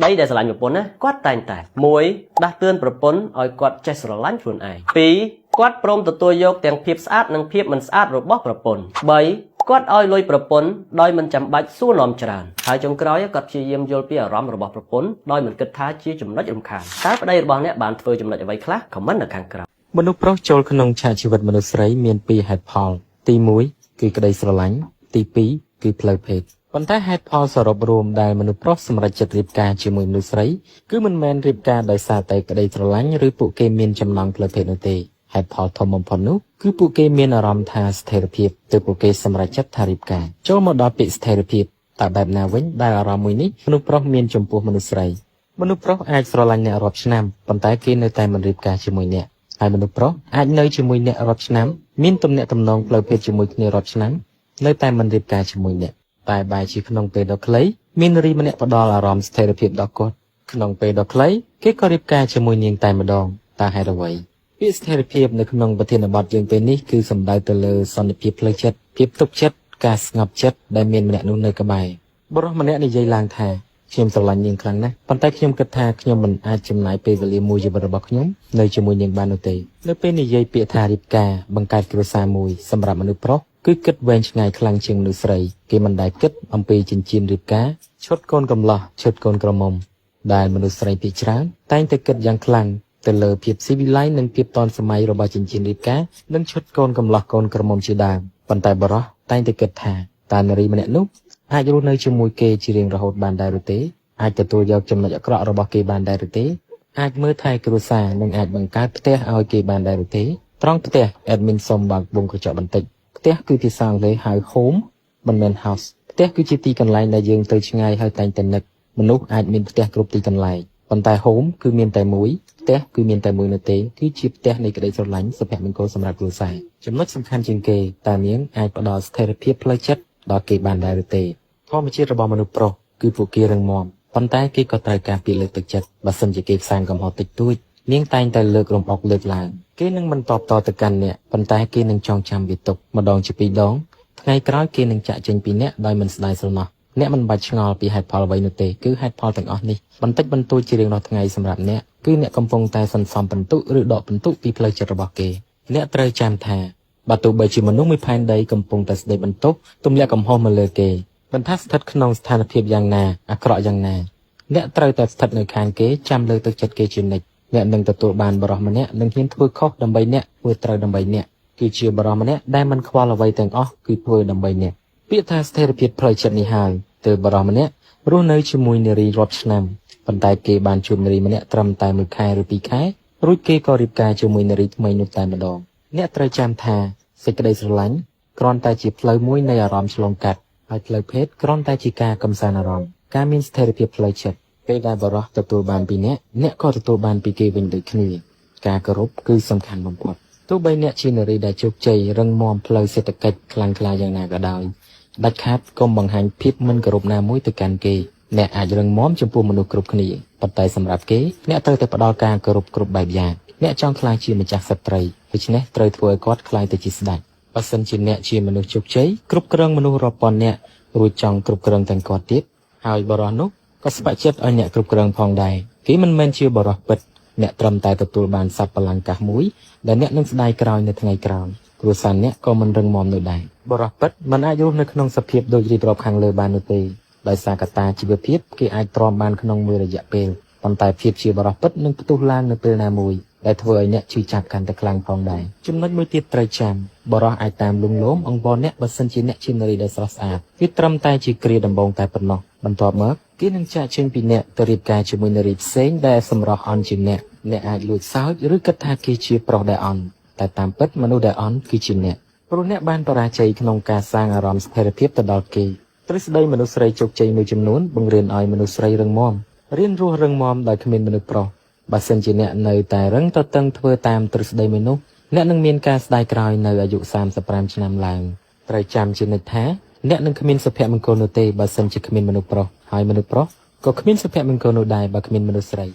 3ដែលស្រឡាញ់ប្រពន្ធណាគាត់តែងតែ1ដាស់តឿនប្រពន្ធឲ្យគាត់ចេះស្រឡាញ់ខ្លួនឯង2គាត់ព្រមទទួលយកទាំងភាពស្អាតនិងភាពមិនស្អាតរបស់ប្រពន្ធ3គាត់ឲ្យលុយប្រពន្ធដោយមិនចាំបាច់សួរនាំច្រើនហើយចុងក្រោយគាត់ព្យាយាមយល់ពីអារម្មណ៍របស់ប្រពន្ធដោយមិនគិតថាជាចំណុចរំខានតើប្តីរបស់អ្នកបានធ្វើចំណុចអ្វីខ្លះខមមិននៅខាងក្រោមមនុស្សប្រុសចូលក្នុងឆាកជីវិតមនុស្សស្រីមាន2ហេតុផលទី1គឺក្តីស្រឡាញ់ទី2គឺផ្លូវភេទប៉ុន្តែហេតុផលសរុបរួមដែលមនុស្សប្រុសសម្រេចចិត្តរៀបការជាមួយមនុស្សស្រីគឺមិនមែនរៀបការដោយសារតែក្តីស្រឡាញ់ឬពួកគេមានចំណង់ផ្លូវភេទនោះទេហេតុផលធំបំផុតនោះគឺពួកគេមានអារម្មណ៍ថាស្ថិរភាពទើបពួកគេសម្រេចចិត្តថារៀបការចូលមកដល់ពាក្យស្ថិរភាពតើបែបណាវិញដែលអារម្មណ៍មួយនេះមនុស្សប្រុសមានចំពោះមនុស្សស្រីមនុស្សប្រុសអាចស្រឡាញ់អ្នករាប់ឆ្នាំប៉ុន្តែគេនៅតែមិនរៀបការជាមួយអ្នកហើយមនុស្សប្រុសអាចនៅជាមួយអ្នករាប់ឆ្នាំមានទំនាក់ទំនងផ្លូវភេទជាមួយគ្នារាប់ឆ្នាំនៅតែមិនរៀបការជាមួយអ្នកតែបែរជាក្នុងពេលដ៏ខ្លីមាននារីម្នាក់ផ្ដល់អារម្មណ៍ស្ថិរភាពដល់គាត់ក្នុងពេលដ៏ខ្លីគេក៏រៀបការជាមួយនាងតែម្ដងតើហេតុអ្វីពាក្យស្ថិរភាពនៅក្នុងប្រធានបទយើងពេលនេះគឺសំដៅទៅលើសន្តិភាពផ្លូវចិត្តភាពទុកចិត្តការស្ងប់ចិត្តដែលមានម្នាក់នោះនៅក្បែរបុរសម្នាក់និយាយឡើងថាខ្ញុំស្រឡាញ់នាងខ្លាំងណាស់ប៉ុន្តែខ្ញុំគិតថាខ្ញុំមិនអាចចំណាយពេលវេលាមួយជីវិតរបស់ខ្ញុំនៅជាមួយនាងបាននោះទេនៅពេលនិយាយពាក្យថារៀបការបង្កើតគ្រួសារមួយសម្រាប់មនុស្សប្រុសគឺគិតវែងឆ្ងាយខ្លាំងជាងមនុស្សស្រីគេមិនដែលគិតអំពីចិញ្ចៀនរៀបការឈុតកូនកំឡោះឈុតកូនក្រមុំដែលមនុស្សស្រីភាគច្រើនតែងតែគិតយ៉ាងខ្លាំងទៅលើភាពស៊ីវិល័យនិងភាពទាន់សម័យរបស់ចិញ្ចៀនរៀបការនិងឈុតកូនកំឡោះកូនក្រមុំជាដើមប៉ុន្តែបុរសតែងតែគិតថាតើនារីម្នាក់នោះអាចរស់នៅជាមួយគេជារៀងរហូតបានដែរឬទេអាចទទួលយកចំណុចអាក្រក់របស់គេបានដែរឬទេអាចមើលថែគ្រួសារនិងអាចបង្កើតផ្ទះឲ្យគេបានដែរឬទេត្រង់ផ្ទះ admin សុំបើកវងកញ្ចក់បន្តិចផ្ទះគឺភាសាអង់គ្លេសហៅ home មិនមែន house ផ្ទះគឺជាទីកន្លែងដែលយើងទៅឆ្ងាយហើយតែងតែនឹកមនុស្សអាចមានផ្ទះគ្រប់ទីកន្លែងប៉ុន្តែ home គឺមានតែមួយផ្ទះគឺមានតែមួយនោះទេគឺជាផ្ទះនៃក្តីស្រឡាញ់សុភមង្គលសម្រាប់គ្រួសារចំណុចសំខាន់ជាងគេតើនាងអាចផ្ដល់ស្ថិរភាពផ្លូវចិត្តដល់គេបានដែរឬទេធម្មជាតិរបស់មនុស្សប្រុសគឺពួកគេរឹងមាំប៉ុន្តែគេក៏ត្រូវការពាក្យលើកទឹកចិត្តបើសិនជាគេខ្សាងកំហុសតិចតួចនាងតែងតែលើករំអុកលើកឡើងគេនឹងមិនតបតទៅកាន់អ្នកប៉ុន្តែគេនឹងចងចាំវាទុកម្ដងជាពីរដងថ្ងៃក្រោយគេនឹងចាក់ចេញពីអ្នកដោយមិនស្ដាយស្រណោះអ្នកមិនបាច់ឆ្ងល់ពីហេតុផលអ្វីនោះទេគឺហេតុផលទាំងអស់នេះបន្តិចបន្តួចជារៀងរាល់ថ្ងៃសម្រាប់អ្នកគឺអ្នកកំពុងតែសន្សំពិន្ទុឬដកពិន្ទុពីផ្លូវចិត្តរបស់គេអ្នកត្រូវចាំថាបើទោះបីជាមនុស្សមួយផែនដីកំពុងតែស្ដីបន្ទោសទម្លាក់កំហុសមកលើគេមិនថាស្ថិតក្នុងស្ថានភាពយ៉ាងណាអាក្រក់យ៉ាងណាអ្នកត្រូវតែស្ថិតនៅខាងគេចាំលើកទឹកចិត្តគេជានិច្ចអ្នកនឹងទទួលបានបរិសម្នាក់នឹងហ៊ានធ្វើខុសដើម្បីអ្នកធ្វើត្រូវដើម្បីអ្នកគឺជាបរិសម្នាក់ដែលមិនខ្វល់អ្វីទាំងអស់គឺធ្វើដើម្បីអ្នកពាក្យថាស្ថិរភាពផ្លូវចិត្តនេះហើយទើបបរិសម្នាក់រស់នៅជាមួយនារីរាប់ឆ្នាំប៉ុន្តែគេបានជួបនារីម្នាក់ត្រឹមតែ1ខែឬ2ខែរួចគេក៏រៀបការជាមួយនារីថ្មីនោះតែម្ដងអ្នកត្រូវចាំថាសេចក្តីស្រឡាញ់គ្រាន់តែជាផ្លូវមួយនៃអារម្មណ៍ឆ្លងកាត់ហើយផ្លូវភេទគ្រាន់តែជាការកំសាន្តអារម្មណ៍ការមានស្ថិរភាពផ្លូវចិត្តពេលដែលបរិសុទ្ធទទួលបានពីអ្នកក៏ទទួលបានពីគេវិញដូចគ្នាការគោរពគឺសំខាន់បំផុតទោះបីអ្នកជានារីដែលជោគជ័យរឹងមាំផ្លូវសេដ្ឋកិច្ចខ្លាំងក្លាយ៉ាងណាក៏ដោយដាច់ខាតកុំបង្ហាញភាពមិនគោរពណាមួយទៅកាន់គេអ្នកអាចរឹងមាំចំពោះមនុស្សគ្រប់គ្នាប៉ុន្តែសម្រាប់គេអ្នកត្រូវតែផ្ដល់ការគោរពគ្រប់បែបយ៉ាងអ្នកចង់ក្លាយជាម្ចាស់សត្រីដូច្នេះត្រូវធ្វើឲ្យគាត់ក្លាយទៅជាស្ដេចបើសិនជាអ្នកជាមនុស្សជោគជ័យគ្រប់គ្រងមនុស្សរាប់ពាន់នាក់រួចចង់គ្រប់គ្រងទាំងគាត់ទៀតហើយបរិសុទ្ធនោះក៏ស្ម័គ្រចិត្តឲ្យអ្នកគ្រប់គ្រងផងដែរគេមិនមែនជាបរិសុទ្ធពិតអ្នកត្រឹមតែទទួលបានសព្វបលាំងកាសមួយដែលអ្នកនឹងស្ដាយក្រោយនៅថ្ងៃក្រោយគ្រួសារអ្នកក៏មិនរឹងមាំនោះដែរបរិសុទ្ធពិតមិនអាចរស់នៅក្នុងសភាពដូចរៀបរាប់ខាងលើបាននោះទេដោយសារកត្តាជីវភាពគេអាចទ្រាំបានក្នុងមួយរយៈពេលប៉ុន្តែភាពជាបរិសុទ្ធពិតនឹងផ្ទុះឡើងនៅពេលណាមួយដែលធ្វើឲ្យអ្នកឈឺចាប់កាន់តែខ្លាំងផងដែរចំណុចមួយទៀតត្រូវចាំបរិសុទ្ធអាចតាមលួងលោមអង្វរអ្នកបើសិនជាអ្នកជានារីដែលស្រស់ស្អាតវាត្រឹមតែជាគ្រាដំបូងតែប៉ុណ្ណោះបន្ទាប់មកគេនឹងចាក់ចេញពីអ្នកទៅរៀបការជាមួយនារីផ្សេងដែលសម្រស់អន់ជាងអ្នកអាចលួចសើចឬគិតថាគេជាប្រុសដែលអន់តែតាមពិតមនុស្សដែលអន់គឺជាអ្នកព្រោះអ្នកបានបរាជ័យក្នុងការសាងអារម្មណ៍ស្ថិរភាពទៅដល់គេទ្រឹស្ដីមនុស្សស្រីជោគជ័យមួយចំនួនបង្រៀនឲ្យមនុស្សស្រីរឹងមាំរៀនរស់រឹងមាំដោយគ្មានមនុស្សប្រុសបើសិនជាអ្នកនៅតែរឹងតឹងធ្វើតាមទ្រឹស្ដីមួយនោះអ្នកនឹងមានការស្ដាយក្រោយនៅអាយុ35ឆ្នាំឡើងត្រូវចាំជានិច្ចថាអ្នកនឹងគ្មានសុភមង្គលនោះទេបើសិនជាគ្មានមនុស្សប្រុសហើយមនុស្សប្រុសក៏គ្មានសុភមង្គលនោះដែរបើគ្មានមនុស្សស្រី